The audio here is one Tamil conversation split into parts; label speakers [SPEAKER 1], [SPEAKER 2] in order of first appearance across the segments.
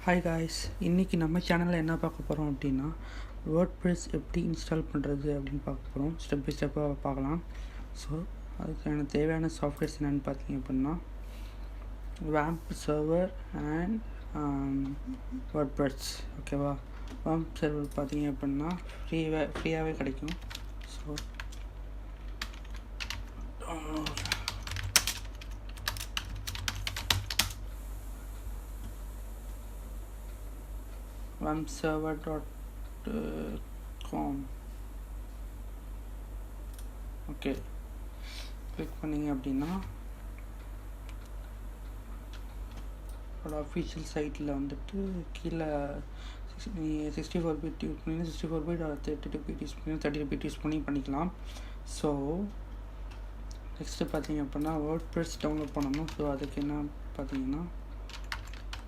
[SPEAKER 1] ஹாய் காய்ஸ், இன்றைக்கி நம்ம சேனலில் என்ன பார்க்க போகிறோம் அப்படின்னா வேர்ட்ப்ரெஸ் எப்படி இன்ஸ்டால் பண்ணுறது அப்படின்னு பார்க்க போகிறோம். ஸ்டெப் பை ஸ்டெப்பாக பார்க்கலாம். ஸோ அதுக்கான தேவையான சாஃப்ட்வேர்ஸ் என்னென்னு பார்த்தீங்க அப்படின்னா wamp சர்வர் அண்ட் வேர்ட்ப்ரெஸ். ஓகேவா? wamp சர்வர் பார்த்தீங்க அப்படின்னா ஃப்ரீயாகவே கிடைக்கும். So wampserver.com. ஓகே, கிளிக் பண்ணிங்க அப்படின்னா அஃபிஷியல் சைட்டில் வந்துட்டு கீழே 64 பிட் யூஸ் பண்ணி 64 பிட் 32 பிட் யூஸ் பண்ணி 32 பிட் யூஸ் பண்ணிக்கலாம். ஸோ நெக்ஸ்ட்டு பார்த்தீங்க அப்படின்னா வேர்ட்ப்ரெஸ் டவுன்லோட் பண்ணணும். ஸோ அதுக்கு என்ன பார்த்தீங்கன்னா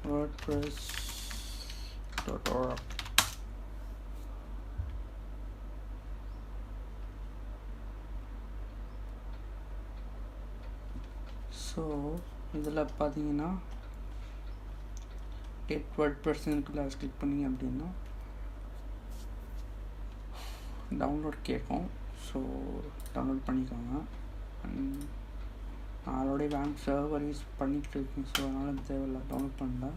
[SPEAKER 1] wordpress.org. ஸோ இதில் பார்த்தீங்கன்னா கெட் வேர்ட்ப்ரெஸ்ஸுக்குள்ள கிளிக் பண்ணிங்க அப்படின்னா டவுன்லோட் கேட்கும். ஸோ டவுன்லோட் பண்ணிக்கோங்க. அண்ட் நான் ஆல்ரெடி wamp சர்வர் யூஸ் பண்ணிகிட்டு இருக்கேன். ஸோ அதனால் தேவையில்லை, டவுன்லோட் பண்ணல.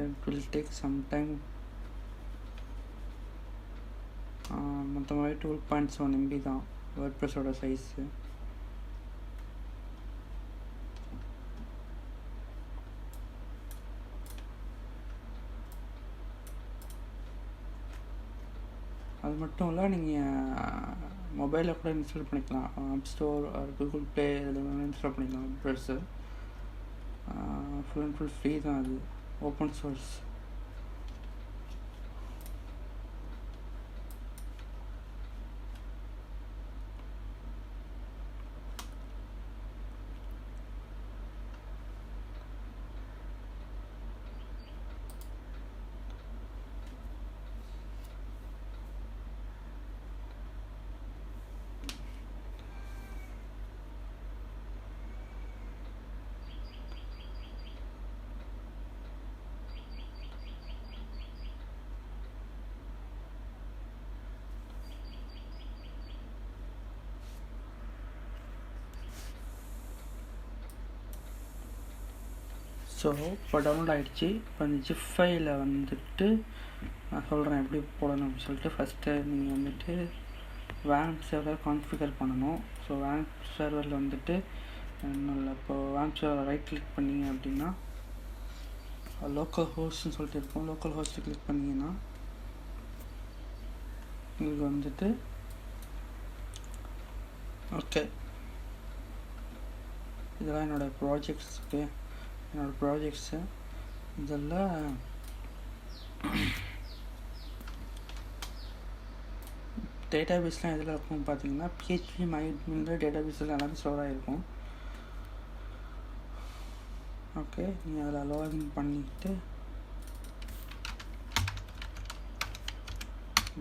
[SPEAKER 1] It will take some time. மொத்தமாகவே 12.7 MB தான் வேர்ட்ப்ரெஸ்ஸோட சைஸு. அது மட்டும் இல்லை, நீங்கள் மொபைலில் கூட இன்ஸ்டால் பண்ணிக்கலாம். ஆப் ஸ்டோர் கூகுள் ப்ளே இதில் வேணும் இன்ஸ்டால் பண்ணிக்கலாம். வேர்ட்ப்ரெஸ்ஸு ஃபுல் அண்ட் ஃபுல் ஃப்ரீ தான். அது ஓப்பன் சோர்ஸ். ஸோ இப்போ டவுன்லோட் ஆகிடுச்சு. இப்போ இந்த ஜிப் ஃபைலில் வந்துட்டு நான் சொல்கிறேன் எப்படி போடணும் அப்படின்னு சொல்லிட்டு. ஃபஸ்ட்டு நீங்கள் வந்துட்டு wamp சர்வர் கான்ஃபிகர் பண்ணணும். ஸோ wamp சர்வரில் வந்துட்டு இல்லை, இப்போது wamp சர்வர் ரைட் கிளிக் பண்ணிங்க அப்படின்னா லோக்கல் ஹோஸ்ட்னு சொல்லிட்டு இருக்கும். லோக்கல் ஹோஸ்ட்டு கிளிக் பண்ணிங்கன்னா உங்களுக்கு வந்துட்டு ஓகே, இதெல்லாம் என்னோடய ப்ராஜெக்ட்ஸ். ஓகே, என்னோடய ப்ராஜெக்ட்ஸு இதெல்லாம் டேட்டாபேஸ்லாம் எதில் இருக்கும் பார்த்தீங்கன்னா PHP MyAdmin டேட்டாபேஸில் எல்லாமே ஸ்டோர் ஆகிருக்கும். ஓகே, நீங்கள் அதில் லாகின் பண்ணிவிட்டு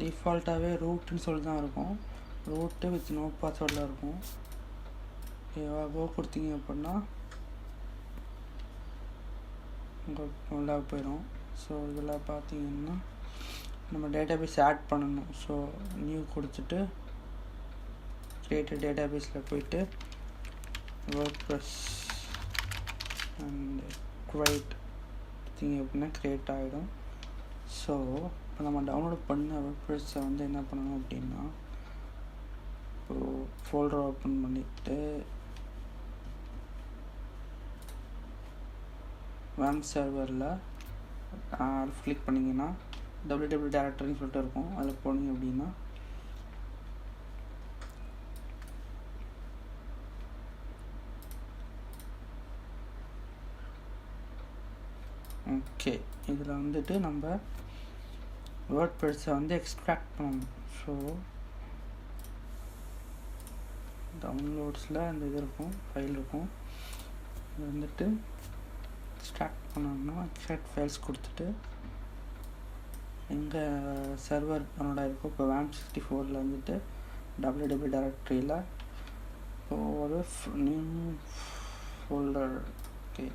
[SPEAKER 1] டிஃபால்ட்டாகவே ரூட்டுன்னு சொல்லி தான் இருக்கும். ரூட்டு வித் நோ பாஸ்வேர்டில் இருக்கும். ஓகேவா? கோ கொடுத்தீங்க அப்படின்னா உங்களுக்கு உள்ளே போயிடும். ஸோ இதில் பார்த்தீங்கன்னா நம்ம டேட்டாபேஸ் ஆட் பண்ணணும். ஸோ நியூ கொடுத்துட்டு கிரியேட்டட் டேட்டாபேஸில் போயிட்டு வேர்ட்ப்ரெஸ் அண்ட் க்ரியேட் பார்த்தீங்க அப்படின்னா க்ரியேட் ஆகிடும். ஸோ இப்போ நம்ம டவுன்லோட் பண்ண வேர்ட்ப்ரெஸ்ஸை வந்து என்ன பண்ணணும் அப்படின்னா இப்போது ஃபோல்டர் ஓப்பன் பண்ணிவிட்டு wamp சர்வரில் கிளிக் பண்ணிங்கன்னா www டேரக்டரின்னு சொல்லிட்டு இருக்கும். அதில் போனீங்க அப்படின்னா ஓகே, இதில் வந்துட்டு நம்ம வேர்ட்ப்ரெஸ்ஸை வந்து எக்ஸ்ட்ராக்ட் பண்ணணும். ஸோ டவுன்லோட்ஸில் அந்த இது இருக்கும், ஃபைல் இருக்கும். இது வந்துட்டு எக்ஸ்ட்ராக்ட் பண்ணோம்னா எக்ஸ்ட்ராக்ட் ஃபைல்ஸ் கொடுத்துட்டு எங்கள் சர்வர் என்னோட இருக்கும். இப்போ wamp 64 வந்துட்டு www டேரக்டரியில் ஒரு நியூ ஃபோல்டர். ஓகே,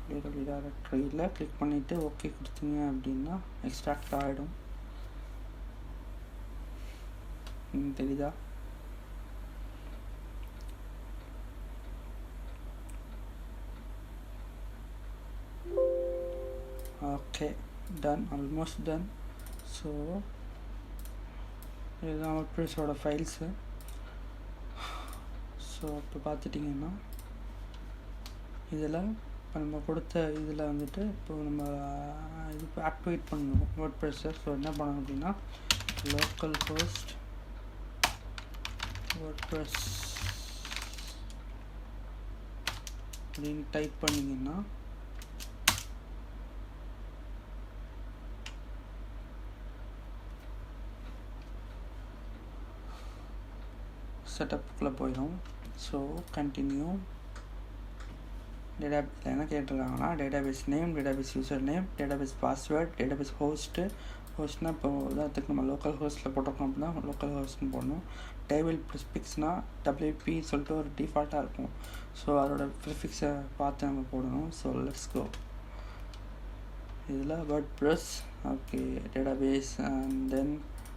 [SPEAKER 1] டைரக்டரியில் கிளிக் பண்ணிவிட்டு ஓகே கொடுத்தீங்க அப்படின்னா எக்ஸ்ட்ராக்ட் ஆகிடும். தெரியுதா? Okay, done, almost done. So இதுதான் WordPress-ஓட ஃபைல்ஸு. ஸோ இப்போ பார்த்துட்டிங்கன்னா இதில் இப்போ நம்ம கொடுத்த இதில் வந்துட்டு இப்போ நம்ம இது இப்போ ஆக்டிவேட் பண்ணணும் WordPress-ஐ. ஸோ என்ன பண்ணணும் அப்படின்னா localhost WordPress அப்படின்னு டைப் பண்ணிங்கன்னா செட்டப்புக்குள்ளே போயிடும். So continue. என்ன கேட்டிருக்காங்கன்னா database name, database user name, database password, டேட்டாபேஸ் ஹோஸ்ட்னா இப்போ உதாரணத்துக்கு நம்ம லோக்கல் ஹோஸ்ட்டில் போட்டிருக்கோம் அப்படின்னா லோக்கல் ஹோஸ்ட்னு போடணும். டேபிள் ப்ரிஃபிக்ஸ்னால் WP சொல்லிட்டு ஒரு டிஃபால்ட்டாக இருக்கும். ஸோ அதோட ப்ரிஃபிக்ஸை பார்த்து நம்ம போடணும். So let's go. இதில் WordPress, okay, database. And then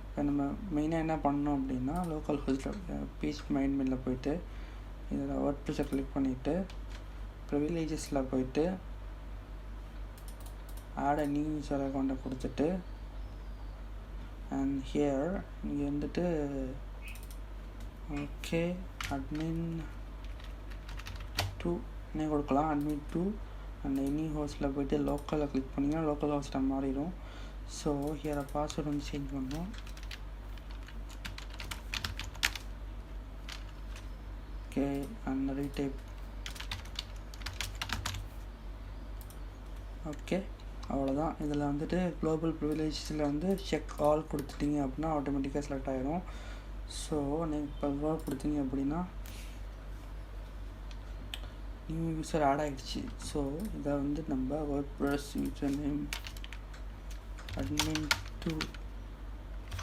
[SPEAKER 1] இப்போ நம்ம மெயினாக என்ன பண்ணணும் அப்படின்னா லோக்கல் ஹோஸ்ட்டில் பீச் மெயினில் போயிட்டு இதில் WordPress-ஐ கிளிக் பண்ணிவிட்டு ப்ரிவிலேஜஸில் போயிட்டு ஆட் நியூ யூசர் அக்கௌண்ட்டை கொடுத்துட்டு அண்ட் ஹியர் இங்கே வந்துட்டு ஓகே admin 2 என்ன கொடுக்கலாம், admin 2 அண்ட் எனி ஹோஸ்ட்டில் போயிட்டு லோக்கலில் கிளிக் பண்ணிங்கன்னா லோக்கல் ஹோஸ்ட்டாக மாறிடும். ஸோ ஹியரை பாஸ்வேர்டு வந்து சேஞ்ச் பண்ணணும். Okay, and retype. ஓகே, அவ்வளோதான். இதில் வந்துட்டு குளோபல் ப்ரிவிலேஜஸில் வந்து செக் ஆல் கொடுத்துட்டிங்க அப்படின்னா ஆட்டோமேட்டிக்காக செலக்ட் ஆகிடும். ஸோ நீங்கள் இப்போ வேர்ட் கொடுத்தீங்க அப்படின்னா நியூ யூசர் ஆட் ஆகிடுச்சு. ஸோ இதை வந்து நம்ம WordPress user name admin 2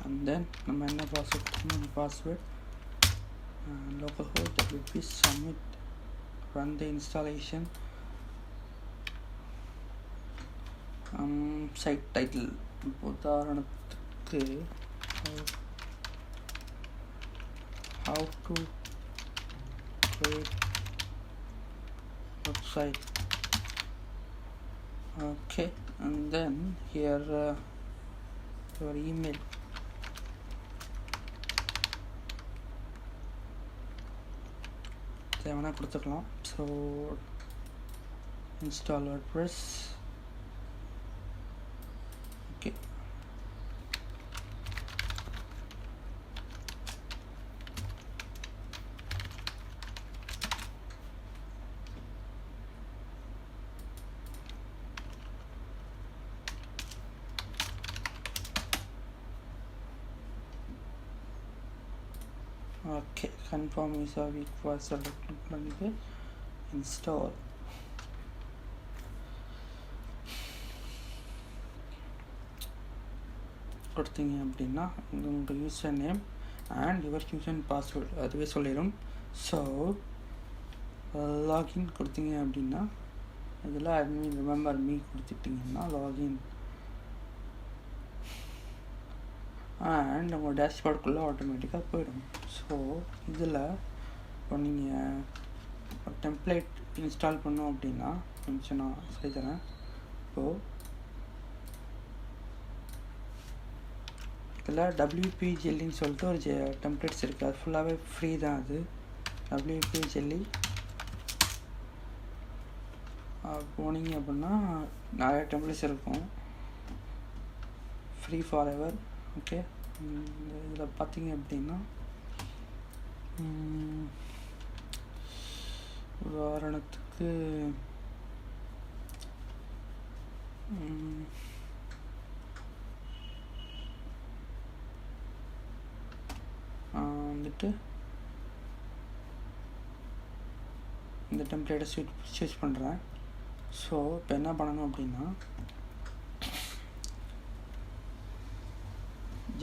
[SPEAKER 1] and then நம்ம என்ன password password local host WP submit run the installation. Site title உதாரணத்துக்கு how to create website. Okay, and then here your email. தேவைன்னா கொடுத்துக்கலாம். So install WordPress. Okay, okay, confirm visa week for select பண்ணிட்டு இன்ஸ்டால். கொடுத்தீங்க அப்படின்னா உங்கள் user name and your user password அதுவே சொல்லிடும். ஸோ லாகின் கொடுத்தீங்க அப்படின்னா இதில் admin ரிமெம்பர் மீ கொடுத்துட்டிங்கன்னா லாகின் அண்ட் உங்கள் டேஷ்போர்டுக்குள்ளே ஆட்டோமேட்டிக்காக போயிடும். ஸோ இதில் இப்போ நீங்கள் ஒரு டெம்ப்ளேட் இன்ஸ்டால் பண்ணோம் அப்படின்னா கொஞ்சம் நான் சொல்லி தரேன். இப்போது இதில் WP ஜெல்லின்னு சொல்லிட்டு ஒரு டெம்ப்ளேட்ஸ் இருக்குது. அது ஃபுல்லாகவே ஃப்ரீ தான். அது WP ஜெல்லி போனீங்க அப்படின்னா நிறைய டெம்ப்ளேட்ஸ் இருக்கும், ஃப்ரீ ஃபார் எவர். ஓகே, இதில் பார்த்தீங்க அப்படின்னா உதாரணத்துக்கு வந்துட்டு இந்த டெம்ப்ளேட்டை சூஸ் பண்ணுறேன். ஸோ இப்போ என்ன பண்ணணும் அப்படின்னா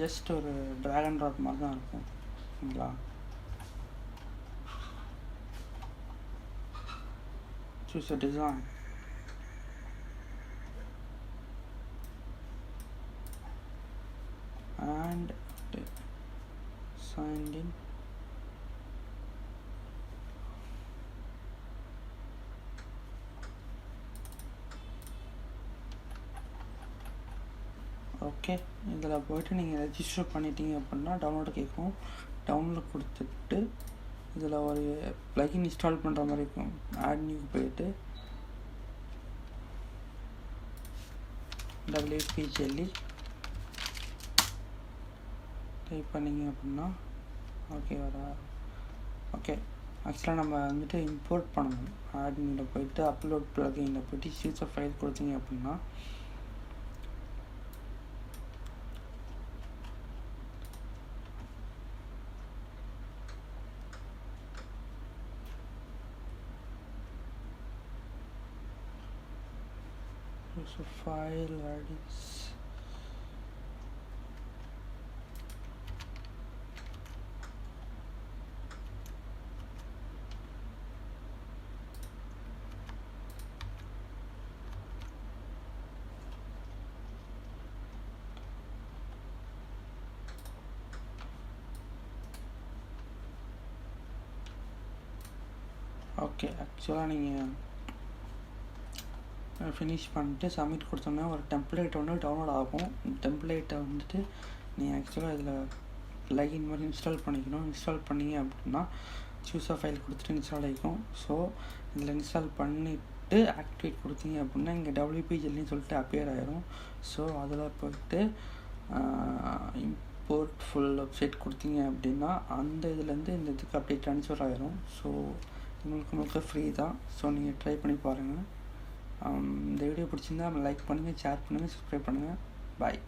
[SPEAKER 1] ஜஸ்ட் ஒரு ட்ராக் அண்ட் ட்ராப் மாதிரி தான் இருக்கும். சரிங்களா? Choose a design. signed in. Okay, இதில் போய்ட்டு நீங்கள் ரெஜிஸ்டர் பண்ணிட்டீங்க அப்படின்னா டவுன்லோடு கேட்கும். டவுன்லோட் கொடுத்துட்டு இதில் ஒரு ப்ளகின் இன்ஸ்டால் பண்ணுற மாதிரி இருக்கும். ஆட் நியூக்கு போயிட்டு WP-Jelly டைப் பண்ணிங்க அப்படின்னா ஓகே வரா. ஓகே, ஆக்சுவலாக நம்ம வந்துட்டு இம்போர்ட் பண்ணணும். ஆட் நியூவில் போயிட்டு அப்லோட் ப்ளகினில் போய்ட்டு யூசர் ஃபைல் கொடுத்தீங்க அப்படின்னா user file addis ஓகே. ஆக்சுவலாக நீங்கள் ஃபினிஷ் பண்ணிட்டு சப்மிட் கொடுத்தோன்னா ஒரு டெம்ப்ளேட் ஒன்று டவுன்லோட் ஆகும். டெம்ப்ளேட்டை வந்துட்டு நீங்கள் ஆக்சுவலாக இதில் ப்ளகின் மாதிரி இன்ஸ்டால் பண்ணிக்கணும். இன்ஸ்டால் பண்ணிங்க அப்படின்னா சூஸர் ஃபைல் கொடுத்துட்டு இன்ஸ்டால் ஆகிக்கும். ஸோ இதில் இன்ஸ்டால் பண்ணிவிட்டு ஆக்டிவேட் கொடுத்தீங்க அப்படின்னா இங்கே WP-Jelly சொல்லிட்டு அப்பியர் ஆகிரும். ஸோ அதில் போய்ட்டு இம்போர்ட் ஃபுல் வெப்சைட் கொடுத்தீங்க அப்படின்னா அந்த இதுலேருந்து இந்த இதுக்கு அப்படியே ட்ரான்ஸ்ஃபர் ஆகிரும். ஸோ உங்களுக்கு ஃப்ரீ தான். ஸோ நீங்கள் ட்ரை பண்ணி பாருங்கள். இந்த வீடியோ பிடிச்சிருந்தா லைக் பண்ணுங்கள், ஷேர் பண்ணுங்கள், சப்ஸ்கிரைப் பண்ணுங்கள். பாய்.